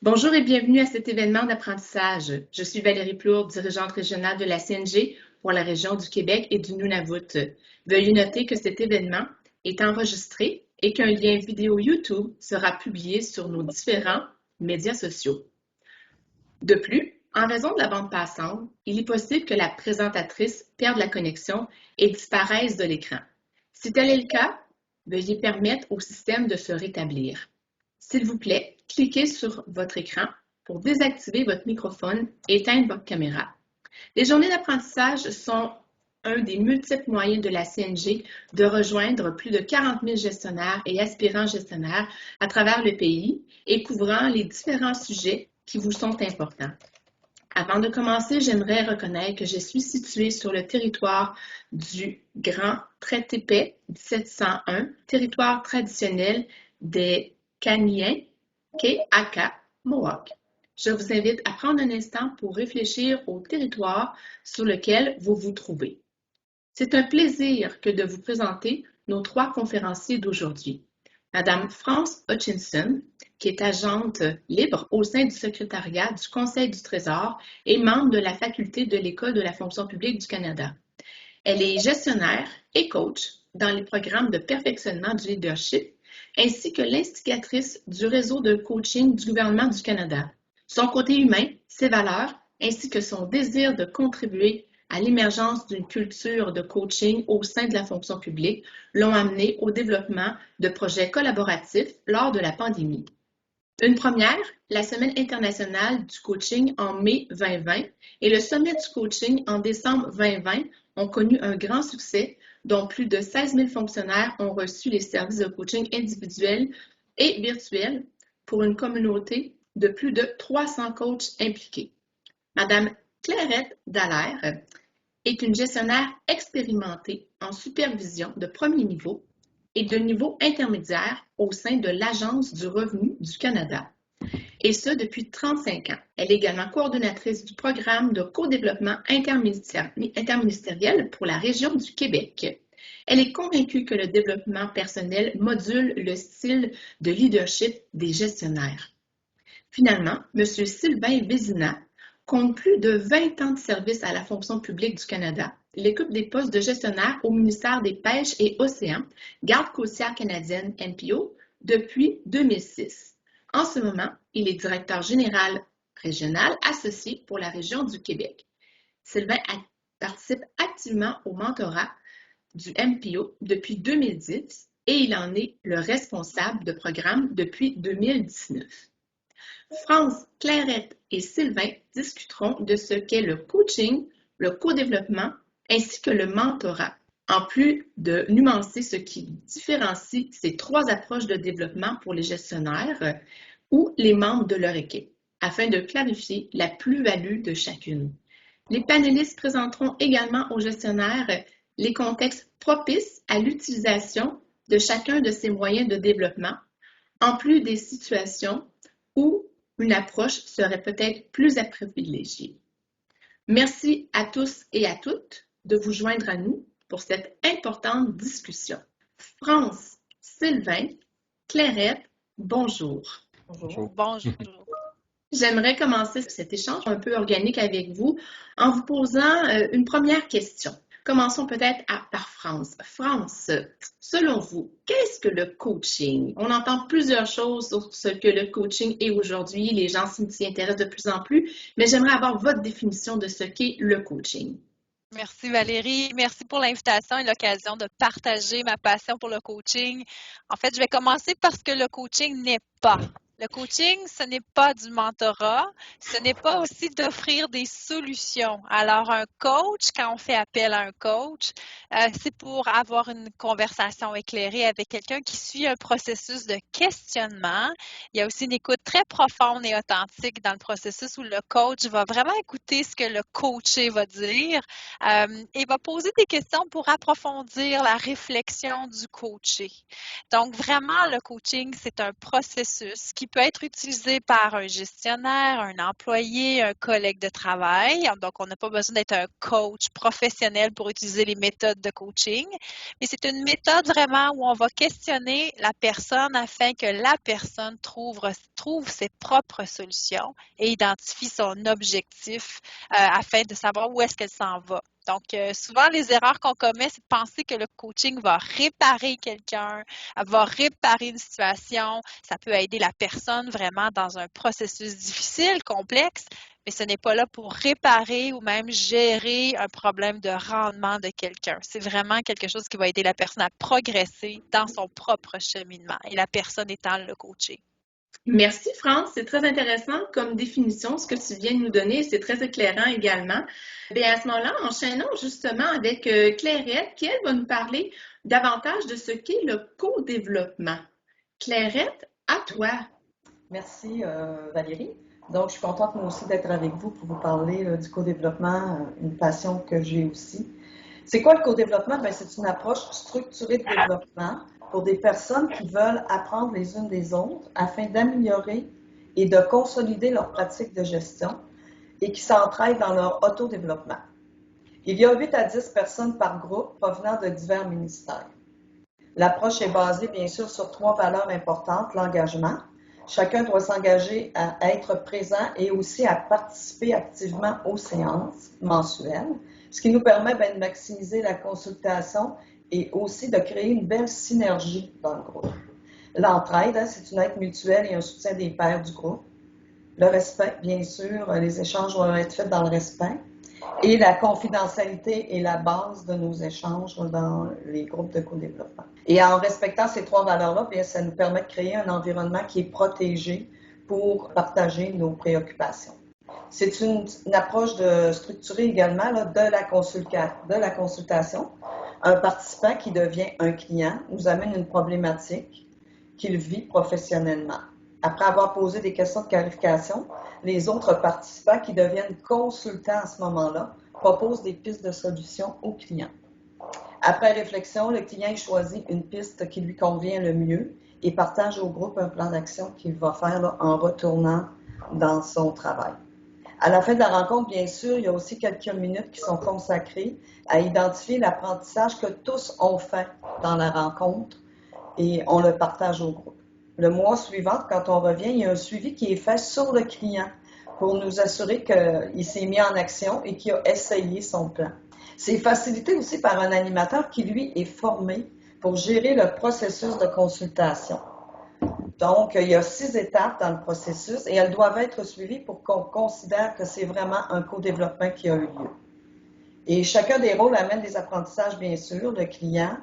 Bonjour et bienvenue à cet événement d'apprentissage. Je suis Valérie Plourde, dirigeante régionale de la CNG pour la région du Québec et du Nunavut. Veuillez noter que cet événement est enregistré et qu'un lien vidéo YouTube sera publié sur nos différents médias sociaux. De plus, en raison de la bande passante, il est possible que la présentatrice perde la connexion et disparaisse de l'écran. Si tel est le cas, veuillez permettre au système de se rétablir. S'il vous plaît, cliquez sur votre écran pour désactiver votre microphone et éteindre votre caméra. Les journées d'apprentissage sont un des multiples moyens de la CNG de rejoindre plus de 40 000 gestionnaires et aspirants gestionnaires à travers le pays et couvrant les différents sujets qui vous sont importants. Avant de commencer, j'aimerais reconnaître que je suis située sur le territoire du Grand Trait-Épais 1701, territoire traditionnel des Kaniens, Keaka, Mohawk. Je vous invite à prendre un instant pour réfléchir au territoire sur lequel vous vous trouvez. C'est un plaisir que de vous présenter nos trois conférenciers d'aujourd'hui. Madame France Hutchinson, qui est agente libre au sein du secrétariat du Conseil du Trésor et membre de la faculté de l'École de la fonction publique du Canada. Elle est gestionnaire et coach dans les programmes de perfectionnement du leadership ainsi que l'instigatrice du réseau de coaching du gouvernement du Canada. Son côté humain, ses valeurs, ainsi que son désir de contribuer à l'émergence d'une culture de coaching au sein de la fonction publique l'ont amené au développement de projets collaboratifs lors de la pandémie. Une première, la Semaine internationale du coaching en mai 2020 et le Sommet du coaching en décembre 2020 ont connu un grand succès, dont plus de 16 000 fonctionnaires ont reçu les services de coaching individuels et virtuels pour une communauté de plus de 300 coachs impliqués. Madame Clairette Dallaire est une gestionnaire expérimentée en supervision de premier niveau et de niveau intermédiaire au sein de l'Agence du revenu du Canada, et ce depuis 35 ans. Elle est également coordonnatrice du programme de co-développement interministériel pour la région du Québec. Elle est convaincue que le développement personnel module le style de leadership des gestionnaires. Finalement, M. Sylvain Vézina compte plus de 20 ans de service à la fonction publique du Canada. Il occupe des postes de gestionnaire au ministère des Pêches et Océans, Garde côtière canadienne MPO, depuis 2006. En ce moment, il est directeur général régional associé pour la région du Québec. Sylvain participe activement au mentorat du MPO depuis 2010 et il en est le responsable de programme depuis 2019. France, Clairette et Sylvain discuteront de ce qu'est le coaching, le co-développement ainsi que le mentorat, en plus de nuancer ce qui différencie ces trois approches de développement pour les gestionnaires ou les membres de leur équipe, afin de clarifier la plus-value de chacune. Les panélistes présenteront également aux gestionnaires les contextes propices à l'utilisation de chacun de ces moyens de développement, en plus des situations où une approche serait peut-être plus à privilégier. Merci à tous et à toutes de vous joindre à nous pour cette importante discussion. France, Sylvain, Clairette, bonjour. Bonjour. Bonjour. J'aimerais commencer cet échange un peu organique avec vous en vous posant une première question. Commençons peut-être par France. France, selon vous, qu'est-ce que le coaching? On entend plusieurs choses sur ce que le coaching est aujourd'hui. Les gens s'y intéressent de plus en plus, mais j'aimerais avoir votre définition de ce qu'est le coaching. Merci Valérie. Merci pour l'invitation et l'occasion de partager ma passion pour le coaching. En fait, je vais commencer par ce que le coaching n'est pas. Le coaching, ce n'est pas du mentorat, ce n'est pas aussi d'offrir des solutions. Alors, un coach, quand on fait appel à un coach, c'est pour avoir une conversation éclairée avec quelqu'un qui suit un processus de questionnement. Il y a aussi une écoute très profonde et authentique dans le processus où le coach va vraiment écouter ce que le coaché va dire et va poser des questions pour approfondir la réflexion du coaché. Donc, vraiment, le coaching, c'est un processus qui peut être utilisé par un gestionnaire, un employé, un collègue de travail. Donc, on n'a pas besoin d'être un coach professionnel pour utiliser les méthodes de coaching, mais c'est une méthode vraiment où on va questionner la personne afin que la personne trouve ses propres solutions et identifie son objectif afin de savoir où est-ce qu'elle s'en va. Donc, souvent, les erreurs qu'on commet, c'est de penser que le coaching va réparer quelqu'un, va réparer une situation. Ça peut aider la personne vraiment dans un processus difficile, complexe, mais ce n'est pas là pour réparer ou même gérer un problème de rendement de quelqu'un. C'est vraiment quelque chose qui va aider la personne à progresser dans son propre cheminement et la personne étant le coaching. Merci, France. C'est très intéressant comme définition, ce que tu viens de nous donner. C'est très éclairant également. Bien, à ce moment-là, enchaînons justement avec Clairette, qui, elle, va nous parler davantage de ce qu'est le co-développement. Clairette, à toi. Merci, Valérie. Donc, je suis contente, moi aussi, d'être avec vous pour vous parler du co-développement, une passion que j'ai aussi. C'est quoi le co-développement? Bien, c'est une approche structurée de développement pour des personnes qui veulent apprendre les unes des autres afin d'améliorer et de consolider leurs pratiques de gestion et qui s'entraident dans leur autodéveloppement. Il y a 8 à 10 personnes par groupe provenant de divers ministères. L'approche est basée, bien sûr, sur 3 valeurs importantes, l'engagement. Chacun doit s'engager à être présent et aussi à participer activement aux séances mensuelles, ce qui nous permet de maximiser la consultation et aussi de créer une belle synergie dans le groupe. L'entraide, c'est une aide mutuelle et un soutien des pairs du groupe. Le respect, bien sûr, les échanges doivent être faits dans le respect. Et la confidentialité est la base de nos échanges dans les groupes de co-développement. Et en respectant ces 3 valeurs-là, bien, ça nous permet de créer un environnement qui est protégé pour partager nos préoccupations. C'est une approche structurée également là, de la consultation. Un participant qui devient un client nous amène une problématique qu'il vit professionnellement. Après avoir posé des questions de clarification, les autres participants qui deviennent consultants à ce moment-là proposent des pistes de solutions au client. Après réflexion, le client choisit une piste qui lui convient le mieux et partage au groupe un plan d'action qu'il va faire là, en retournant dans son travail. À la fin de la rencontre, bien sûr, il y a aussi quelques minutes qui sont consacrées à identifier l'apprentissage que tous ont fait dans la rencontre et on le partage au groupe. Le mois suivant, quand on revient, il y a un suivi qui est fait sur le client pour nous assurer qu'il s'est mis en action et qu'il a essayé son plan. C'est facilité aussi par un animateur qui, lui, est formé pour gérer le processus de consultation. Donc, il y a 6 étapes dans le processus et elles doivent être suivies pour qu'on considère que c'est vraiment un co-développement qui a eu lieu. Et chacun des rôles amène des apprentissages, bien sûr, le client,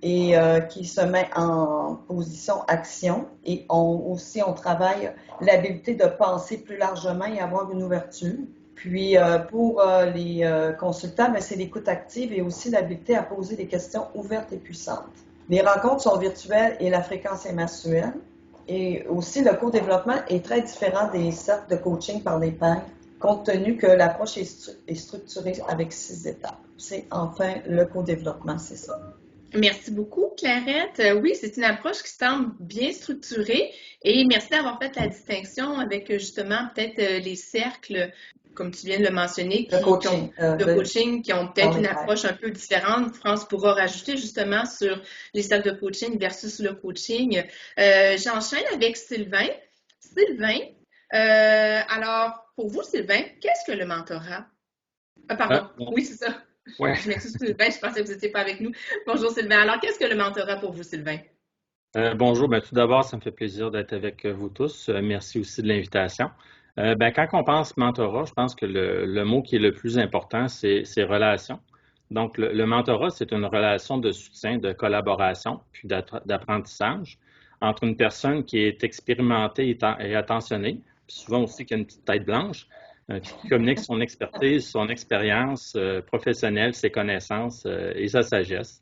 et qui se met en position action. Et on travaille l'habilité de penser plus largement et avoir une ouverture. Puis, pour les consultants, bien, c'est l'écoute active et aussi l'habilité à poser des questions ouvertes et puissantes. Les rencontres sont virtuelles et la fréquence est mensuelle. Et aussi, le co-développement est très différent des cercles de coaching par les pairs, compte tenu que l'approche est structurée avec 6 étapes. C'est enfin le co-développement, c'est ça. Merci beaucoup, Clarette. Oui, c'est une approche qui semble bien structurée et merci d'avoir fait la distinction avec justement peut-être les cercles, comme tu viens de le mentionner, de coaching qui ont peut-être une approche un peu différente. France pourra rajouter justement sur les cercles de coaching versus le coaching. J'enchaîne avec Sylvain. Sylvain, alors pour vous, Sylvain, qu'est-ce que le mentorat? Ah, pardon. Oui, c'est ça. Ouais. Je m'excuse, Sylvain, je pensais que vous n'étiez pas avec nous. Bonjour, Sylvain. Alors, qu'est-ce que le mentorat pour vous, Sylvain? Bonjour. Tout d'abord, ça me fait plaisir d'être avec vous tous. Merci aussi de l'invitation. Quand on pense mentorat, je pense que le mot qui est le plus important, c'est relation. Donc, le mentorat, c'est une relation de soutien, de collaboration, puis d'apprentissage entre une personne qui est expérimentée et attentionnée, puis souvent aussi qui a une petite tête blanche, qui communique son expertise, son expérience professionnelle, ses connaissances et sa sagesse,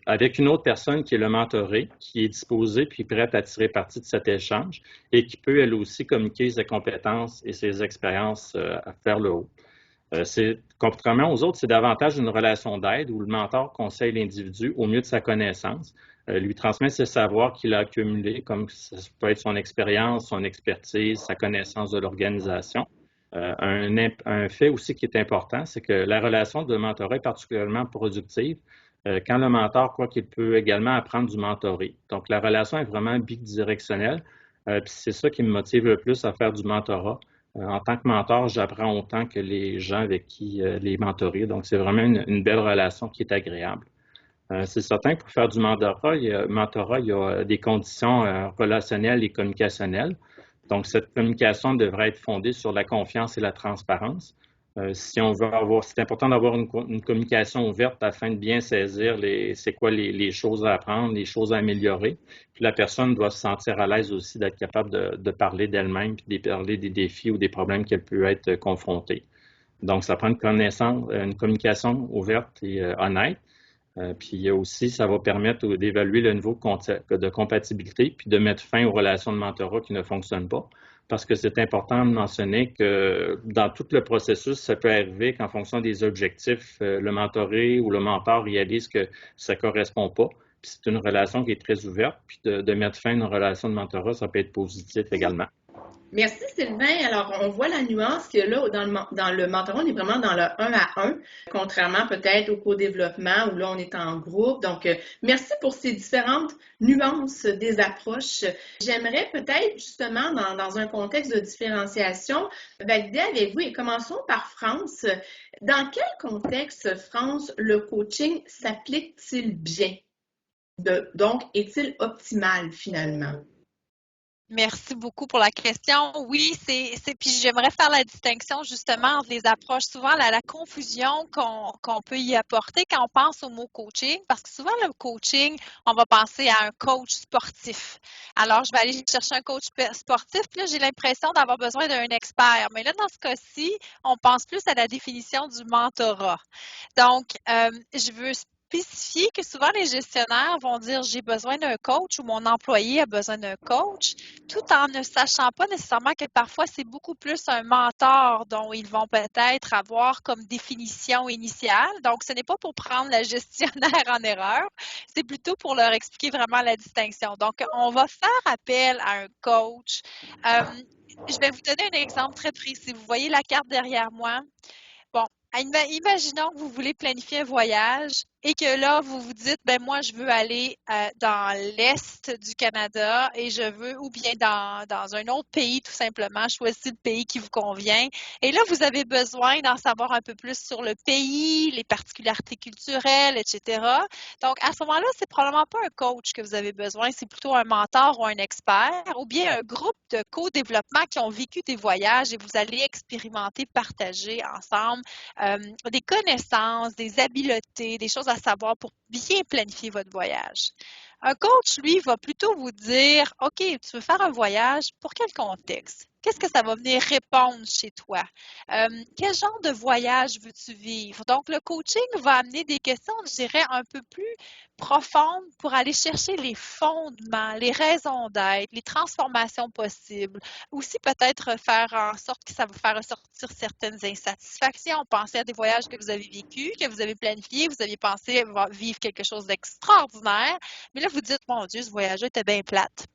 avec une autre personne qui est le mentoré, qui est disposée puis prête à tirer parti de cet échange et qui peut elle aussi communiquer ses compétences et ses expériences vers le haut. Contrairement aux autres, c'est davantage une relation d'aide où le mentor conseille l'individu au mieux de sa connaissance lui transmet ses savoirs qu'il a accumulés, comme ça peut être son expérience, son expertise, sa connaissance de l'organisation. Un fait aussi qui est important, c'est que la relation de mentorat est particulièrement productive quand le mentor croit qu'il peut également apprendre du mentoré. Donc, la relation est vraiment bidirectionnelle. Puis c'est ça qui me motive le plus à faire du mentorat. En tant que mentor, j'apprends autant que les gens avec qui les mentorer. Donc, c'est vraiment une belle relation qui est agréable. C'est certain que pour faire du mentorat, il y a des conditions relationnelles et communicationnelles. Donc, cette communication devrait être fondée sur la confiance et la transparence. Si on veut c'est important d'avoir une communication ouverte afin de bien saisir c'est quoi les choses à apprendre, les choses à améliorer. Puis la personne doit se sentir à l'aise aussi d'être capable de parler d'elle-même puis de parler des défis ou des problèmes qu'elle peut être confrontée. Donc, ça prend une communication ouverte et honnête. Puis aussi, ça va permettre d'évaluer le niveau de compatibilité puis de mettre fin aux relations de mentorat qui ne fonctionnent pas. Parce que c'est important de mentionner que dans tout le processus, ça peut arriver qu'en fonction des objectifs, le mentoré ou le mentor réalise que ça ne correspond pas. Puis c'est une relation qui est très ouverte. Puis de mettre fin à une relation de mentorat, ça peut être positif également. Merci Sylvain. Alors, on voit la nuance que là, dans le mentorat, on est vraiment dans le 1 à 1, contrairement peut-être au co-développement où là, on est en groupe. Donc, merci pour ces différentes nuances des approches. J'aimerais peut-être justement, dans un contexte de différenciation, valider avec vous et commençons par France. Dans quel contexte, France, le coaching s'applique-t-il bien? Donc, est-il optimal finalement? Merci beaucoup pour la question. Oui, puis j'aimerais faire la distinction justement entre les approches. Souvent, la confusion qu'on peut y apporter quand on pense au mot coaching, parce que souvent, le coaching, on va penser à un coach sportif. Alors, je vais aller chercher un coach sportif, puis là, j'ai l'impression d'avoir besoin d'un expert. Mais là, dans ce cas-ci, on pense plus à la définition du mentorat. Donc, je veux spécifier que souvent les gestionnaires vont dire j'ai besoin d'un coach ou mon employé a besoin d'un coach, tout en ne sachant pas nécessairement que parfois c'est beaucoup plus un mentor dont ils vont peut-être avoir comme définition initiale. Donc, ce n'est pas pour prendre la gestionnaire en erreur, c'est plutôt pour leur expliquer vraiment la distinction. Donc, on va faire appel à un coach. Je vais vous donner un exemple très précis. Vous voyez la carte derrière moi? Bon, imaginons que vous voulez planifier un voyage et que là, vous vous dites, ben moi, je veux aller dans l'Est du Canada et je veux, ou bien dans un autre pays, tout simplement, choisissez le pays qui vous convient. Et là, vous avez besoin d'en savoir un peu plus sur le pays, les particularités culturelles, etc. Donc, à ce moment-là, c'est probablement pas un coach que vous avez besoin, c'est plutôt un mentor ou un expert, ou bien un groupe de co-développement qui ont vécu des voyages et vous allez expérimenter, partager ensemble des connaissances, des habiletés, des choses à savoir pour bien planifier votre voyage. Un coach, lui, va plutôt vous dire, OK, tu veux faire un voyage, pour quel contexte? Qu'est-ce que ça va venir répondre chez toi? Quel genre de voyage veux-tu vivre? Donc, le coaching va amener des questions, je dirais, un peu plus profondes pour aller chercher les fondements, les raisons d'être, les transformations possibles. Aussi, peut-être faire en sorte que ça va faire ressortir certaines insatisfactions. Pensez à des voyages que vous avez vécus, que vous avez planifiés, vous aviez pensé vivre quelque chose d'extraordinaire, mais là, vous dites, mon Dieu, ce voyage était bien plate.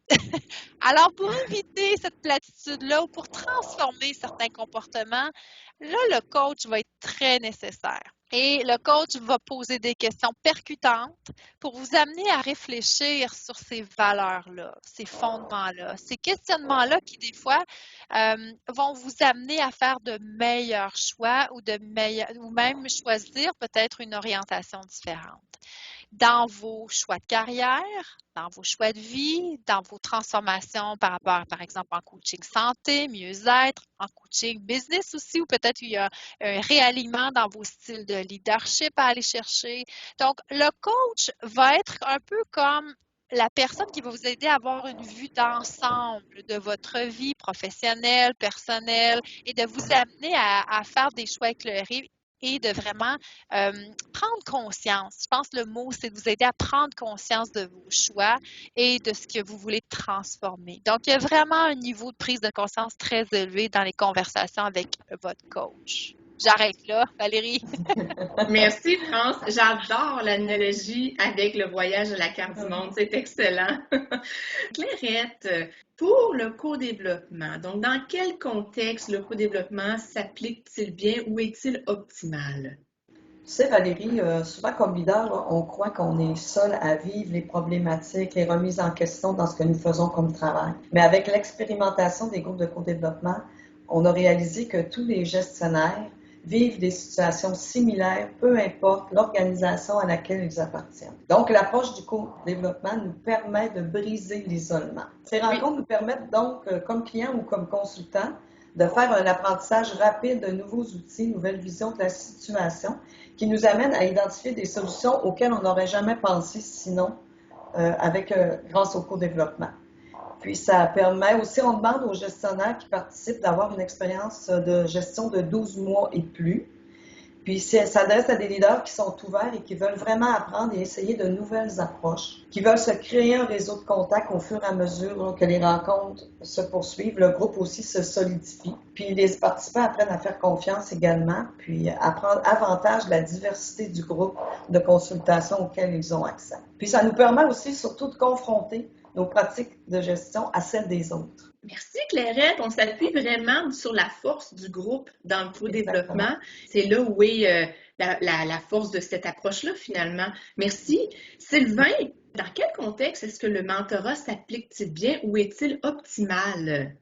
Alors, pour éviter cette platitude-là ou pour transformer certains comportements, là, le coach va être très nécessaire. Et le coach va poser des questions percutantes pour vous amener à réfléchir sur ces valeurs-là, ces fondements-là, ces questionnements-là qui, des fois, vont vous amener à faire de meilleurs choix ou même choisir peut-être une orientation différente. Dans vos choix de carrière, dans vos choix de vie, dans vos transformations par rapport, par exemple, en coaching santé, mieux-être, en coaching business aussi, ou peut-être il y a un réalignement dans vos styles de leadership à aller chercher. Donc, le coach va être un peu comme la personne qui va vous aider à avoir une vue d'ensemble de votre vie professionnelle, personnelle, et de vous amener à faire des choix éclairés et de vraiment prendre conscience. Je pense que le mot, c'est de vous aider à prendre conscience de vos choix et de ce que vous voulez transformer. Donc, il y a vraiment un niveau de prise de conscience très élevé dans les conversations avec votre coach. J'arrête là, Valérie. Merci, France. J'adore l'analogie avec le voyage à la carte du monde. C'est excellent. Clairette, pour le co-développement, donc dans quel contexte le co-développement s'applique-t-il bien ou est-il optimal? Tu sais, Valérie, souvent comme leader, là, on croit qu'on est seul à vivre les problématiques, les remises en question dans ce que nous faisons comme travail. Mais avec l'expérimentation des groupes de co-développement, on a réalisé que tous les gestionnaires vivent des situations similaires, peu importe l'organisation à laquelle ils appartiennent. Donc, l'approche du co-développement nous permet de briser l'isolement. Ces rencontres nous permettent donc, comme clients ou comme consultants, de faire un apprentissage rapide de nouveaux outils, nouvelles visions de la situation, qui nous amène à identifier des solutions auxquelles on n'aurait jamais pensé sinon grâce au co-développement. Puis ça permet aussi, on demande aux gestionnaires qui participent d'avoir une expérience de gestion de 12 mois et plus. Puis ça s'adresse à des leaders qui sont ouverts et qui veulent vraiment apprendre et essayer de nouvelles approches, qui veulent se créer un réseau de contacts au fur et à mesure que les rencontres se poursuivent. Le groupe aussi se solidifie. Puis les participants apprennent à faire confiance également, puis à prendre avantage de la diversité du groupe de consultation auquel ils ont accès. Puis ça nous permet aussi surtout de confronter nos pratiques de gestion à celles des autres. Merci Clairette. On s'appuie vraiment sur la force du groupe dans le co-développement. C'est là où est la force de cette approche-là finalement. Merci. Sylvain, dans quel contexte est-ce que le mentorat s'applique-t-il bien ou est-il optimal?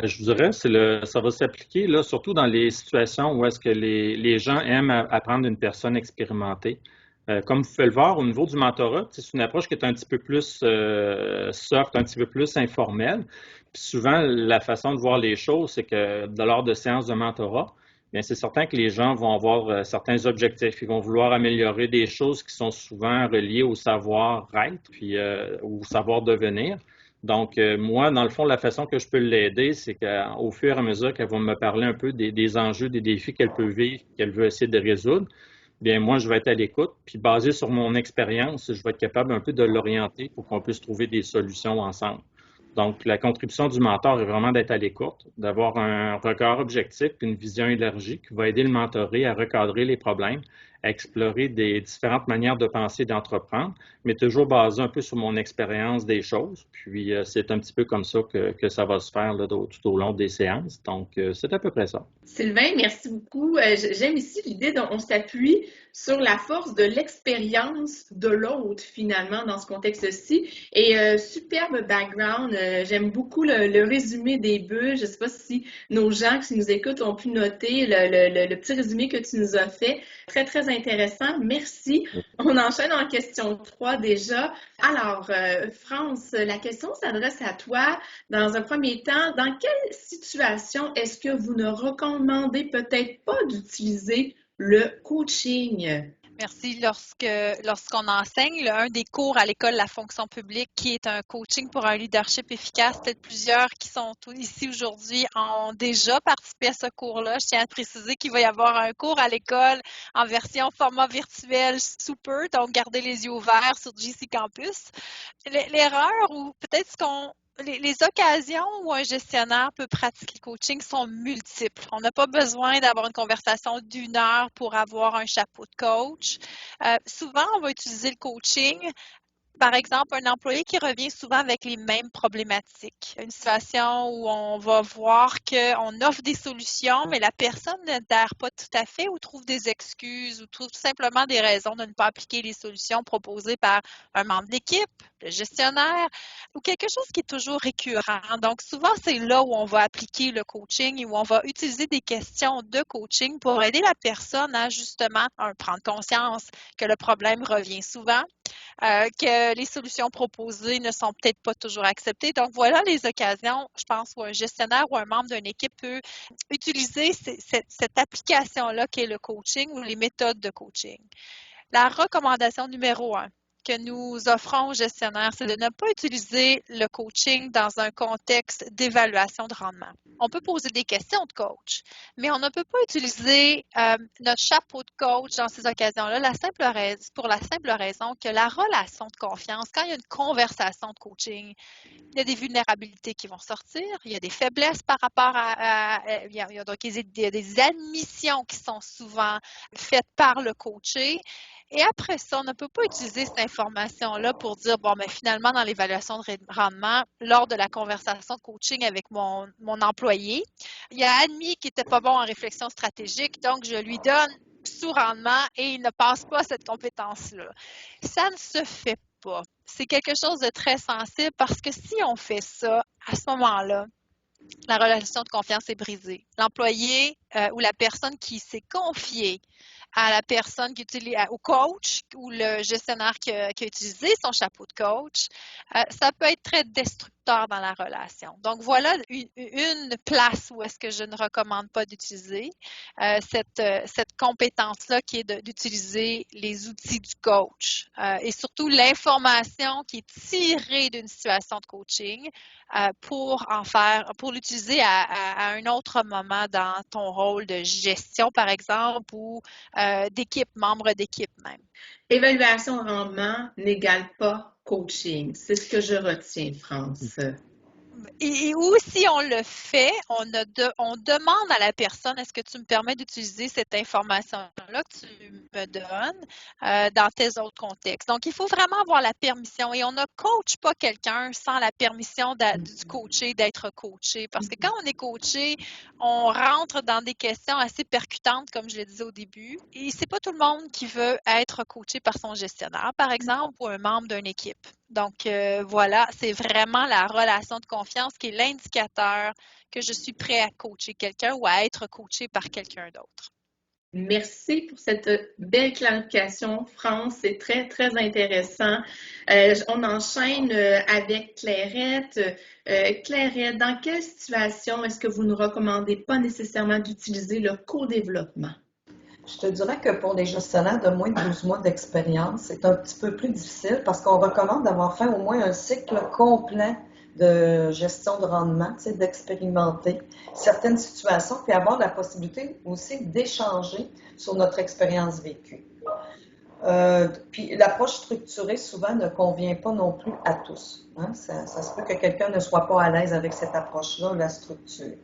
Je vous dirais, ça va s'appliquer là, surtout dans les situations où est-ce que les gens aiment apprendre d'une personne expérimentée. Comme vous pouvez le voir, au niveau du mentorat, c'est une approche qui est un petit peu plus soft, un petit peu plus informelle. Puis souvent, la façon de voir les choses, c'est que lors de séances de mentorat, bien, c'est certain que les gens vont avoir certains objectifs. Ils vont vouloir améliorer des choses qui sont souvent reliées au savoir-être, puis au savoir-devenir. Donc, moi, dans le fond, la façon que je peux l'aider, c'est qu'au fur et à mesure qu'elle va me parler un peu des enjeux, des défis qu'elle peut vivre, qu'elle veut essayer de résoudre, bien, moi, je vais être à l'écoute. Puis, basé sur mon expérience, je vais être capable un peu de l'orienter pour qu'on puisse trouver des solutions ensemble. Donc, la contribution du mentor est vraiment d'être à l'écoute, d'avoir un regard objectif et une vision élargie qui va aider le mentoré à recadrer les problèmes, à explorer des différentes manières de penser et d'entreprendre, mais toujours basé un peu sur mon expérience des choses. Puis, c'est un petit peu comme ça que ça va se faire là, tout au long des séances. Donc, c'est à peu près ça. Sylvain, merci beaucoup. J'aime ici l'idée dont on s'appuie sur la force de l'expérience de l'autre, finalement, dans ce contexte-ci. Et superbe background. J'aime beaucoup le résumé des bœufs. Je ne sais pas si nos gens qui nous écoutent ont pu noter le petit résumé que tu nous as fait. Très, très intéressant. Merci. On enchaîne en question 3 déjà. Alors, France, la question s'adresse à toi. Dans un premier temps, dans quelle situation est-ce que vous ne recommandez peut-être pas d'utiliser le coaching? Merci. Lorsqu'on enseigne, un des cours à l'école de la fonction publique qui est un coaching pour un leadership efficace, peut-être plusieurs qui sont ici aujourd'hui ont déjà participé à ce cours-là. Je tiens à préciser qu'il va y avoir un cours à l'école en version format virtuel sous peu, donc gardez les yeux ouverts sur GC Campus. L'erreur ou peut-être les occasions où un gestionnaire peut pratiquer le coaching sont multiples. On n'a pas besoin d'avoir une conversation d'1 heure pour avoir un chapeau de coach. Souvent, on va utiliser le coaching. Par exemple, un employé qui revient souvent avec les mêmes problématiques. Une situation où on va voir qu'on offre des solutions, mais la personne n'adhère pas tout à fait ou trouve des excuses ou trouve tout simplement des raisons de ne pas appliquer les solutions proposées par un membre de l'équipe, le gestionnaire, ou quelque chose qui est toujours récurrent. Donc, souvent, c'est là où on va appliquer le coaching et où on va utiliser des questions de coaching pour aider la personne à justement prendre conscience que le problème revient souvent. Que les solutions proposées ne sont peut-être pas toujours acceptées. Donc, voilà les occasions, je pense, où un gestionnaire ou un membre d'une équipe peut utiliser cette application-là qui est le coaching ou les méthodes de coaching. La recommandation numéro 1, que nous offrons aux gestionnaires, c'est de ne pas utiliser le coaching dans un contexte d'évaluation de rendement. On peut poser des questions de coach, mais on ne peut pas utiliser notre chapeau de coach dans ces occasions-là, pour la simple raison que la relation de confiance, quand il y a une conversation de coaching, il y a des vulnérabilités qui vont sortir, il y a des faiblesses par rapport il y a des admissions qui sont souvent faites par le coaché. Et après ça, on ne peut pas utiliser cette information-là pour dire, bon, mais finalement, dans l'évaluation de rendement, lors de la conversation de coaching avec mon employé, il a admis qu'il n'était pas bon en réflexion stratégique, donc je lui donne sous-rendement et il ne passe pas cette compétence-là. Ça ne se fait pas. C'est quelque chose de très sensible parce que si on fait ça, à ce moment-là, la relation de confiance est brisée. L'employé ou la personne qui s'est confiée à la personne qui utilise, au coach ou le gestionnaire qui a utilisé son chapeau de coach, ça peut être très destructeur dans la relation. Donc, voilà une place où est-ce que je ne recommande pas d'utiliser cette compétence-là qui est d'utiliser les outils du coach et surtout l'information qui est tirée d'une situation de coaching pour l'utiliser à un autre moment dans ton rôle de gestion, par exemple, ou membre d'équipe même. Évaluation de rendement n'égale pas coaching. C'est ce que je retiens, France. Et ou si on le fait, on demande à la personne, est-ce que tu me permets d'utiliser cette information-là que tu me donnes dans tes autres contextes. Donc, il faut vraiment avoir la permission et on ne coach pas quelqu'un sans la permission du coaché d'être coaché. Parce que quand on est coaché, on rentre dans des questions assez percutantes, comme je le disais au début. Et c'est pas tout le monde qui veut être coaché par son gestionnaire, par exemple, ou un membre d'une équipe. Donc, voilà, c'est vraiment la relation de confiance qui est l'indicateur que je suis prêt à coacher quelqu'un ou à être coaché par quelqu'un d'autre. Merci pour cette belle clarification, France. C'est très, très intéressant. On enchaîne avec Clairette. Clairette, dans quelle situation est-ce que vous ne recommandez pas nécessairement d'utiliser le co-développement? Je te dirais que pour les gestionnaires de moins de 12 mois d'expérience, c'est un petit peu plus difficile parce qu'on recommande d'avoir fait au moins un cycle complet de gestion de rendement, d'expérimenter certaines situations, puis avoir la possibilité aussi d'échanger sur notre expérience vécue. Puis l'approche structurée, souvent, ne convient pas non plus à tous. Hein? Ça se peut que quelqu'un ne soit pas à l'aise avec cette approche-là, la structure.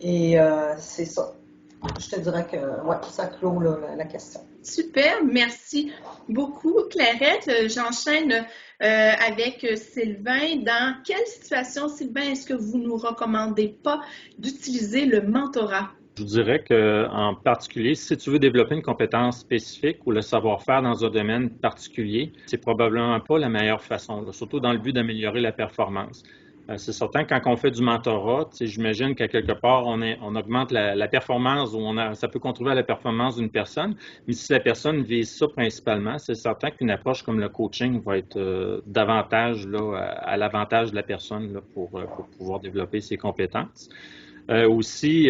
Et c'est ça. Je te dirais que ça clôt la question. Super, merci beaucoup, Clairette. J'enchaîne avec Sylvain. Dans quelle situation, Sylvain, est-ce que vous ne nous recommandez pas d'utiliser le mentorat? Je vous dirais qu'en particulier, si tu veux développer une compétence spécifique ou le savoir-faire dans un domaine particulier, c'est probablement pas la meilleure façon, là, surtout dans le but d'améliorer la performance. C'est certain que quand on fait du mentorat, j'imagine qu'à quelque part, on augmente la performance ou ça peut contribuer à la performance d'une personne, mais si la personne vise ça principalement, c'est certain qu'une approche comme le coaching va être davantage là, à l'avantage de la personne là, pour pouvoir développer ses compétences. Aussi,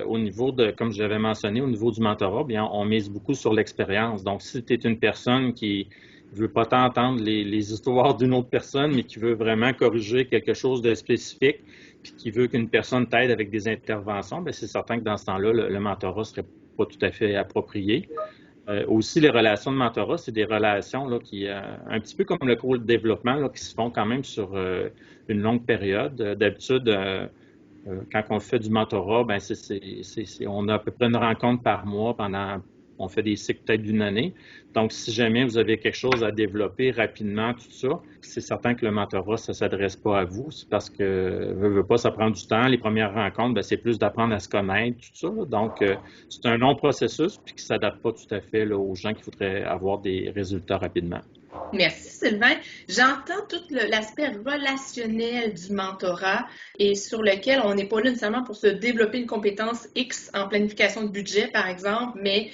au niveau comme j'avais mentionné, au niveau du mentorat, bien, on mise beaucoup sur l'expérience. Donc, si tu es une personne qui ne veut pas tant entendre les histoires d'une autre personne, mais qui veut vraiment corriger quelque chose de spécifique, puis qui veut qu'une personne t'aide avec des interventions, bien, c'est certain que dans ce temps-là, le mentorat ne serait pas tout à fait approprié. Aussi, les relations de mentorat, c'est des relations là, qui, un petit peu comme le cours de développement, là, qui se font quand même sur une longue période. D'habitude, quand on fait du mentorat, ben on a à peu près une rencontre par mois on fait des cycles peut-être d'une année. Donc, si jamais vous avez quelque chose à développer rapidement, tout ça, c'est certain que le mentorat, ça ne s'adresse pas à vous. C'est parce que, veut pas, ça prend du temps. Les premières rencontres, ben, c'est plus d'apprendre à se connaître, tout ça. Donc, c'est un long processus puis qui ne s'adapte pas tout à fait là, aux gens qui voudraient avoir des résultats rapidement. Merci Sylvain. J'entends tout l'aspect relationnel du mentorat et sur lequel on n'est pas là nécessairement pour se développer une compétence X en planification de budget, par exemple, mais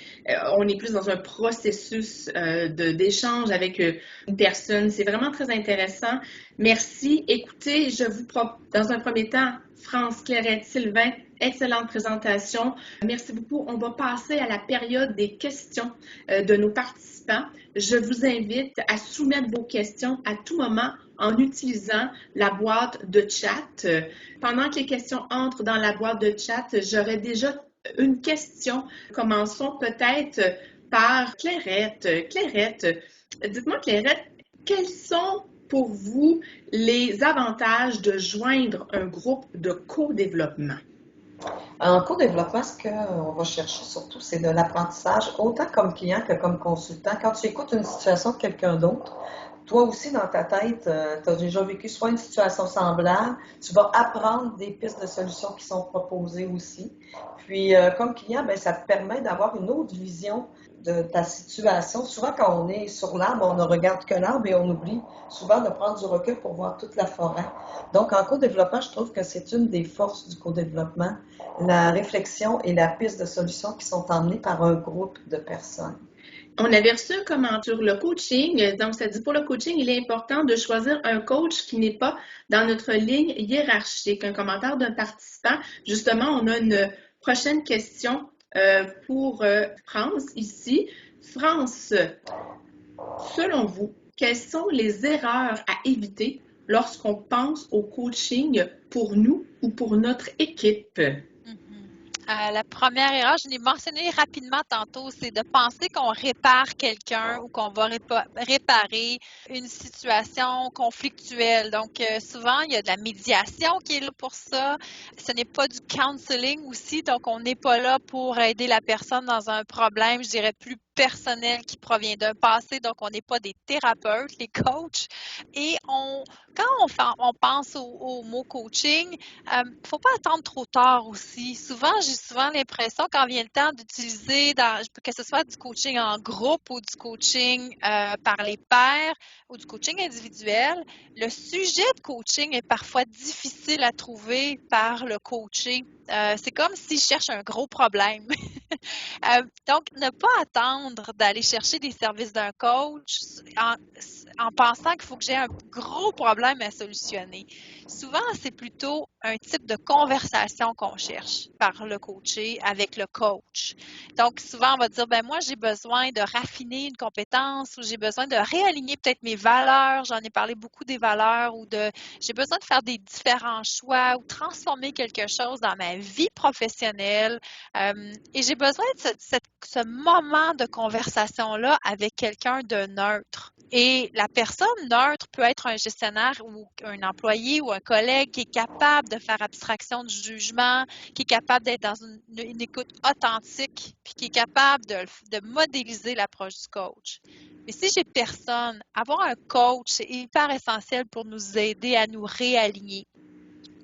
on est plus dans un processus d'échange avec une personne. C'est vraiment très intéressant. Merci. Écoutez, je vous propose, dans un premier temps, France, Clairette, Sylvain, excellente présentation. Merci beaucoup. On va passer à la période des questions de nos participants. Je vous invite à soumettre vos questions à tout moment en utilisant la boîte de chat. Pendant que les questions entrent dans la boîte de chat, j'aurai déjà une question. Commençons peut-être par Clairette. Clairette, dites-moi, Clairette, quels sont pour vous les avantages de joindre un groupe de co-développement? En co-développement, ce qu'on va chercher surtout, c'est de l'apprentissage, autant comme client que comme consultant. Quand tu écoutes une situation de quelqu'un d'autre, toi aussi, dans ta tête, tu as déjà vécu soit une situation semblable, tu vas apprendre des pistes de solutions qui sont proposées aussi. Puis, comme client, ben, ça te permet d'avoir une autre vision de ta situation. Souvent, quand on est sur l'arbre, on ne regarde que l'arbre et on oublie souvent de prendre du recul pour voir toute la forêt. Donc, en co-développement, je trouve que c'est une des forces du co-développement, la réflexion et la piste de solutions qui sont emmenées par un groupe de personnes. On avait reçu un commentaire sur le coaching. Donc, ça dit pour le coaching, il est important de choisir un coach qui n'est pas dans notre ligne hiérarchique. Un commentaire d'un participant. Justement, on a une prochaine question pour France ici. France, selon vous, quelles sont les erreurs à éviter lorsqu'on pense au coaching pour nous ou pour notre équipe? La première erreur, je l'ai mentionné rapidement tantôt, c'est de penser qu'on répare quelqu'un ou qu'on va réparer une situation conflictuelle. Donc, souvent, il y a de la médiation qui est là pour ça. Ce n'est pas du counseling aussi, donc on n'est pas là pour aider la personne dans un problème, je dirais, plus personnel qui provient d'un passé, donc on n'est pas des thérapeutes, les coachs. Et quand on pense au mot coaching, il ne faut pas attendre trop tard aussi. J'ai souvent l'impression quand vient le temps d'utiliser, que ce soit du coaching en groupe ou du coaching par les pairs ou du coaching individuel, le sujet de coaching est parfois difficile à trouver par le coaché. C'est comme s'il cherche un gros problème. Donc, ne pas attendre d'aller chercher des services d'un coach en pensant qu'il faut que j'ai un gros problème à solutionner. Souvent, c'est plutôt un type de conversation qu'on cherche par le coaché avec le coach. Donc, souvent, on va dire, ben moi, j'ai besoin de raffiner une compétence ou j'ai besoin de réaligner peut-être mes valeurs. J'en ai parlé beaucoup des valeurs j'ai besoin de faire des différents choix ou transformer quelque chose dans ma vie professionnelle. Et j'ai besoin de ce moment de conversation-là avec quelqu'un de neutre. Et la personne neutre peut être un gestionnaire ou un employé ou un collègue qui est capable de faire abstraction du jugement, qui est capable d'être dans une écoute authentique, puis qui est capable de modéliser l'approche du coach. Mais si j'ai personne, avoir un coach, c'est hyper essentiel pour nous aider à nous réaligner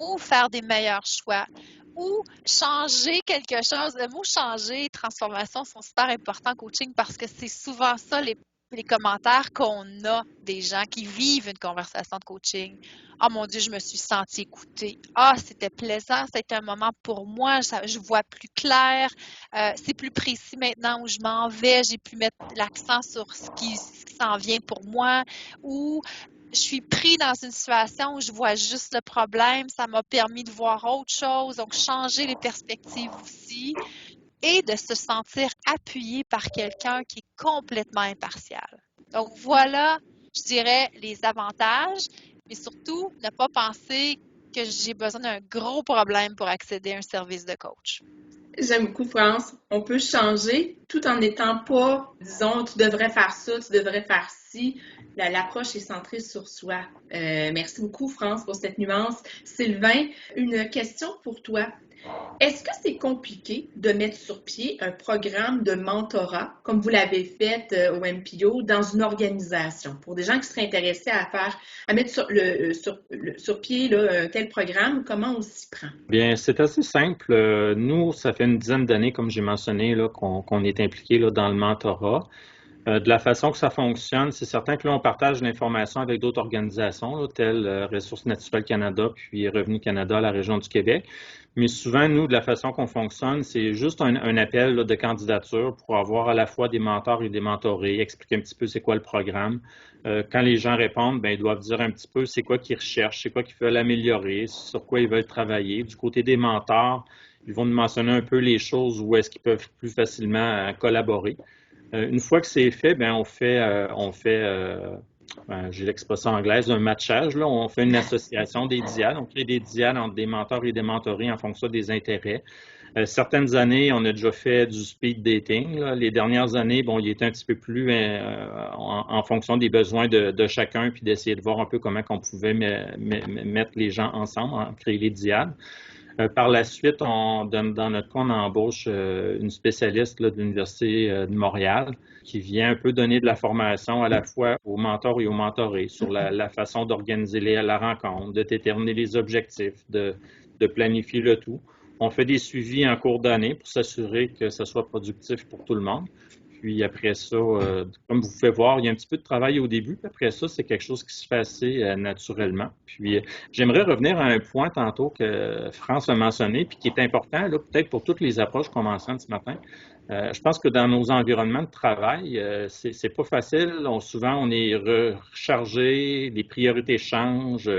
ou faire des meilleurs choix ou changer quelque chose. Le mot changer, transformation sont super importants en coaching parce que c'est souvent ça les commentaires qu'on a des gens qui vivent une conversation de coaching. « Oh mon Dieu, je me suis sentie écoutée. Ah, c'était plaisant, c'était un moment pour moi, je vois plus clair. C'est plus précis maintenant où je m'en vais, j'ai pu mettre l'accent sur ce qui s'en vient pour moi. » Ou je suis pris dans une situation où je vois juste le problème, ça m'a permis de voir autre chose, donc changer les perspectives aussi et de se sentir appuyé par quelqu'un qui est complètement impartial. Donc voilà, je dirais, les avantages, mais surtout ne pas penser que j'ai besoin d'un gros problème pour accéder à un service de coach. J'aime beaucoup, France. On peut changer tout en n'étant pas, disons, tu devrais faire ça, tu devrais faire ci. L'approche est centrée sur soi. Merci beaucoup, France, pour cette nuance. Sylvain, une question pour toi. Est-ce que c'est compliqué de mettre sur pied un programme de mentorat, comme vous l'avez fait au MPO, dans une organisation? Pour des gens qui seraient intéressés à mettre sur pied là, un tel programme, comment on s'y prend? Bien, c'est assez simple. Nous, ça fait une dizaine d'années, comme j'ai mentionné, là, qu'on est impliqué là, dans le mentorat. De la façon que ça fonctionne, c'est certain que là, on partage l'information avec d'autres organisations, là, telles Ressources naturelles Canada, puis Revenu Canada, la région du Québec. Mais souvent, nous, de la façon qu'on fonctionne, c'est juste un appel là, de candidature pour avoir à la fois des mentors et des mentorés, expliquer un petit peu c'est quoi le programme. Quand les gens répondent, ben, ils doivent dire un petit peu c'est quoi qu'ils recherchent, c'est quoi qu'ils veulent améliorer, sur quoi ils veulent travailler. Du côté des mentors, ils vont nous mentionner un peu les choses où est-ce qu'ils peuvent plus facilement collaborer. Une fois que c'est fait, ben j'ai l'expression anglaise, un matchage. Là, on fait une association des diades. On crée des diades entre des mentors et des mentorés en fonction des intérêts. Certaines années, on a déjà fait du speed dating. Là. Les dernières années, bon, il était un petit peu plus en fonction des besoins de chacun, puis d'essayer de voir un peu comment on pouvait mettre les gens ensemble, créer les diades. Par la suite, dans notre cas, on embauche une spécialiste là, de l'Université de Montréal qui vient un peu donner de la formation à la fois aux mentors et aux mentorés sur la façon d'organiser la rencontre, de déterminer les objectifs, de planifier le tout. On fait des suivis en cours d'année pour s'assurer que ça soit productif pour tout le monde. Puis après ça, comme vous pouvez voir, il y a un petit peu de travail au début. Puis après ça, c'est quelque chose qui se fait assez naturellement. Puis j'aimerais revenir à un point tantôt que France a mentionné, puis qui est important, là, peut-être pour toutes les approches qu'on mentionne ce matin. Je pense que dans nos environnements de travail, c'est pas facile. Souvent, on est rechargé, les priorités changent,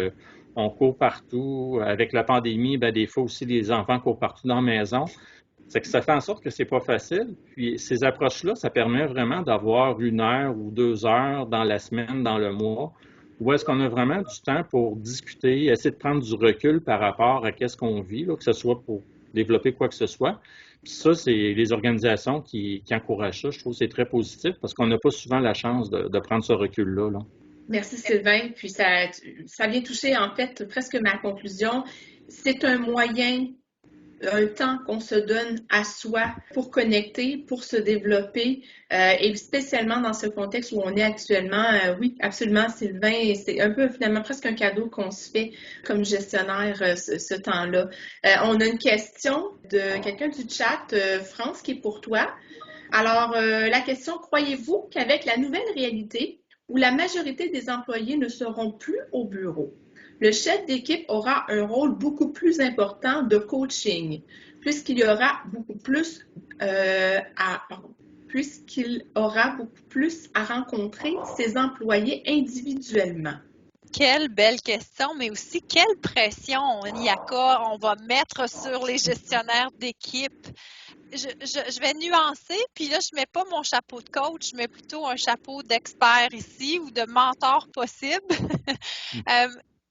on court partout. Avec la pandémie, ben, des fois aussi, les enfants courent partout dans la maison. C'est que ça fait en sorte que c'est pas facile. Puis ces approches-là, ça permet vraiment d'avoir 1 heure ou 2 heures dans la semaine, dans le mois, où est-ce qu'on a vraiment du temps pour discuter, essayer de prendre du recul par rapport à qu'est-ce qu'on vit, là, que ce soit pour développer quoi que ce soit. Puis ça, c'est les organisations qui encouragent ça. Je trouve que c'est très positif parce qu'on n'a pas souvent la chance de prendre ce recul-là. Là. Merci Sylvain. Puis ça vient toucher en fait presque ma conclusion. C'est un moyen, un temps qu'on se donne à soi pour connecter, pour se développer, et spécialement dans ce contexte où on est actuellement. Oui, absolument, Sylvain, c'est un peu finalement presque un cadeau qu'on se fait comme gestionnaire ce temps-là. On a une question de quelqu'un du chat, France, qui est pour toi. Alors, la question, croyez-vous qu'avec la nouvelle réalité où la majorité des employés ne seront plus au bureau, le chef d'équipe aura un rôle beaucoup plus important de coaching, puisqu'il aura beaucoup plus à rencontrer ses employés individuellement? Quelle belle question, mais aussi quelle pression on va mettre sur les gestionnaires d'équipe. Je vais nuancer, puis là, je ne mets pas mon chapeau de coach, je mets plutôt un chapeau d'expert ici ou de mentor possible.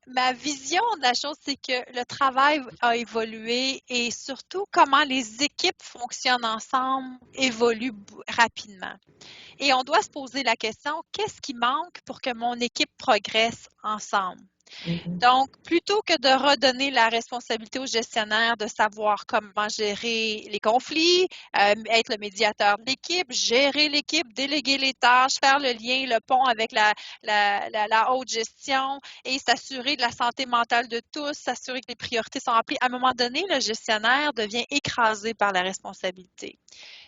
Ma vision de la chose, c'est que le travail a évolué et surtout comment les équipes fonctionnent ensemble évolue rapidement. Et on doit se poser la question, qu'est-ce qui manque pour que mon équipe progresse ensemble? Donc, plutôt que de redonner la responsabilité au gestionnaire de savoir comment gérer les conflits, être le médiateur de l'équipe, gérer l'équipe, déléguer les tâches, faire le lien, le pont avec la haute gestion et s'assurer de la santé mentale de tous, s'assurer que les priorités sont remplies, à un moment donné, le gestionnaire devient écrasé par la responsabilité.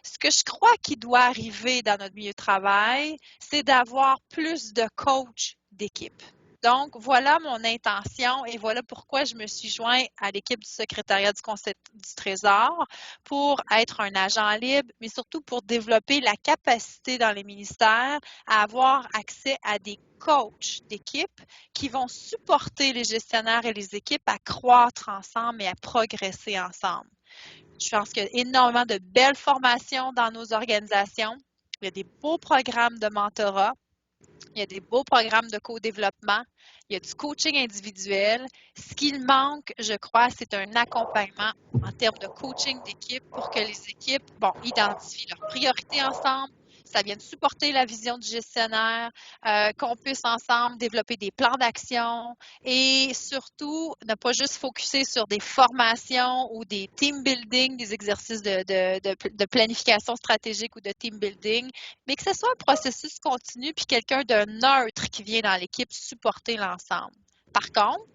Ce que je crois qu'il doit arriver dans notre milieu de travail, c'est d'avoir plus de coachs d'équipe. Donc, voilà mon intention et voilà pourquoi je me suis joint à l'équipe du secrétariat du Conseil du Trésor pour être un agent libre, mais surtout pour développer la capacité dans les ministères à avoir accès à des coachs d'équipe qui vont supporter les gestionnaires et les équipes à croître ensemble et à progresser ensemble. Je pense qu'il y a énormément de belles formations dans nos organisations. Il y a des beaux programmes de mentorat. Il y a des beaux programmes de co-développement. Il y a du coaching individuel. Ce qu'il manque, je crois, c'est un accompagnement en termes de coaching d'équipe pour que les équipes identifient leurs priorités ensemble. Ça vienne supporter la vision du gestionnaire, qu'on puisse ensemble développer des plans d'action et surtout ne pas juste focuser sur des formations ou des team building, des exercices de planification stratégique ou de team building, mais que ce soit un processus continu puis quelqu'un de neutre qui vient dans l'équipe supporter l'ensemble. Par contre,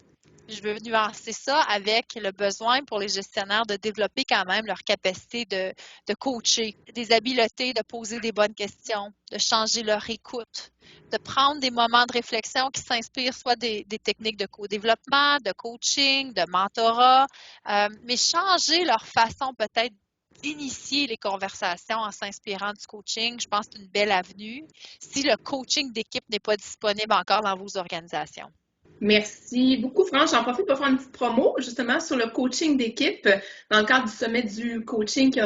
Je veux nuancer ça avec le besoin pour les gestionnaires de développer quand même leur capacité de coacher, des habiletés de poser des bonnes questions, de changer leur écoute, de prendre des moments de réflexion qui s'inspirent soit des techniques de co-développement, de coaching, de mentorat, mais changer leur façon peut-être d'initier les conversations en s'inspirant du coaching. Je pense que c'est une belle avenue si le coaching d'équipe n'est pas disponible encore dans vos organisations. Merci beaucoup, France. J'en profite pour faire une petite promo justement sur le coaching d'équipe dans le cadre du sommet du coaching qui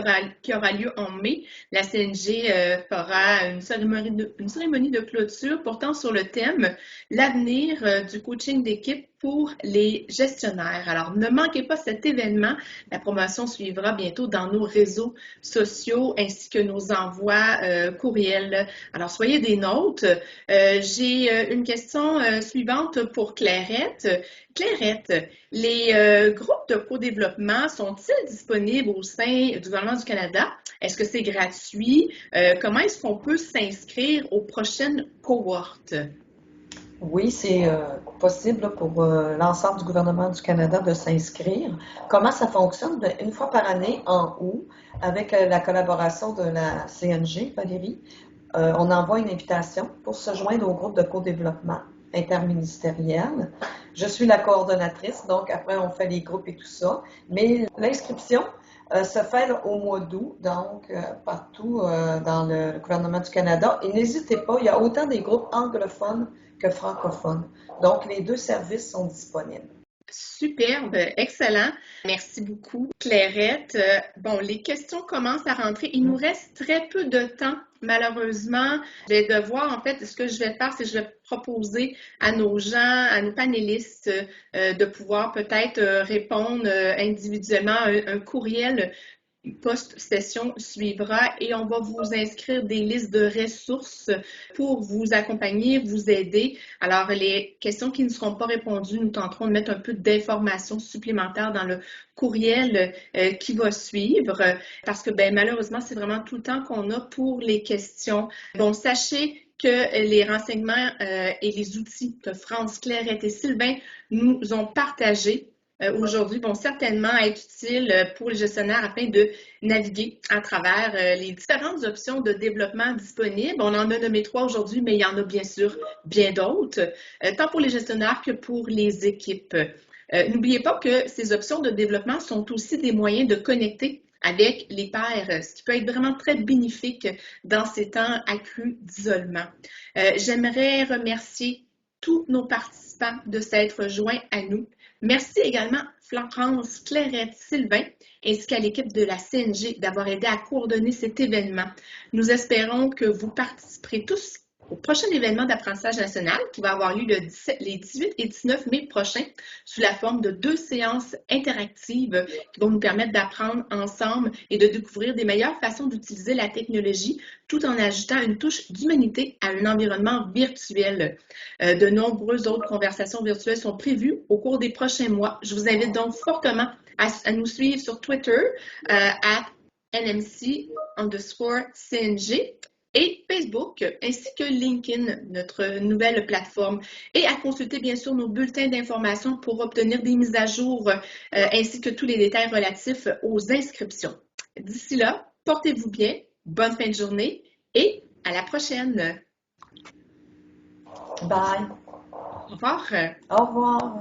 aura lieu en mai. La CNG fera une cérémonie de clôture portant sur le thème l'avenir du coaching d'équipe pour les gestionnaires. Alors, ne manquez pas cet événement. La promotion suivra bientôt dans nos réseaux sociaux ainsi que nos envois courriels. Alors, soyez des nôtres. J'ai une question suivante pour Clairette. Clairette, les groupes de co-développement sont-ils disponibles au sein du gouvernement du Canada? Est-ce que c'est gratuit? Comment est-ce qu'on peut s'inscrire aux prochaines cohortes? Oui, c'est possible pour l'ensemble du gouvernement du Canada de s'inscrire. Comment ça fonctionne? Bien, une fois par année, en août, avec la collaboration de la CNG, Valérie, on envoie une invitation pour se joindre au groupe de co-développement interministériel. Je suis la coordonnatrice, donc après on fait les groupes et tout ça. Mais l'inscription se fait au mois d'août, donc partout dans le gouvernement du Canada. Et n'hésitez pas, il y a autant des groupes anglophones que francophones. Donc les deux services sont disponibles. Superbe, excellent. Merci beaucoup, Clairette. Bon, les questions commencent à rentrer. Il nous reste très peu de temps, malheureusement. Je vais devoir, en fait, ce que je vais faire, c'est que je vais proposer à nos gens, à nos panélistes, de pouvoir peut-être répondre individuellement à un courriel. Post-session suivra et on va vous inscrire des listes de ressources pour vous accompagner, vous aider. Alors, les questions qui ne seront pas répondues, nous tenterons de mettre un peu d'informations supplémentaires dans le courriel qui va suivre parce que malheureusement, c'est vraiment tout le temps qu'on a pour les questions. Bon, sachez que les renseignements et les outils que France, Clairette et Sylvain nous ont partagés aujourd'hui vont certainement être utiles pour les gestionnaires afin de naviguer à travers les différentes options de développement disponibles. On en a nommé 3 aujourd'hui, mais il y en a bien sûr bien d'autres, tant pour les gestionnaires que pour les équipes. N'oubliez pas que ces options de développement sont aussi des moyens de connecter avec les pairs, ce qui peut être vraiment très bénéfique dans ces temps accrus d'isolement. J'aimerais remercier tous nos participants de s'être joints à nous. Merci également Florence, Clairette, Sylvain, ainsi qu'à l'équipe de la CNG d'avoir aidé à coordonner cet événement. Nous espérons que vous participerez tous au prochain événement d'apprentissage national qui va avoir lieu les 18 et 19 mai prochains sous la forme de 2 séances interactives qui vont nous permettre d'apprendre ensemble et de découvrir des meilleures façons d'utiliser la technologie tout en ajoutant une touche d'humanité à un environnement virtuel. De nombreuses autres conversations virtuelles sont prévues au cours des prochains mois. Je vous invite donc fortement à nous suivre sur Twitter à NMC_CNG et Facebook, ainsi que LinkedIn, notre nouvelle plateforme, et à consulter bien sûr nos bulletins d'information pour obtenir des mises à jour ainsi que tous les détails relatifs aux inscriptions. D'ici là, portez-vous bien, bonne fin de journée et à la prochaine. Bye. Au revoir. Au revoir.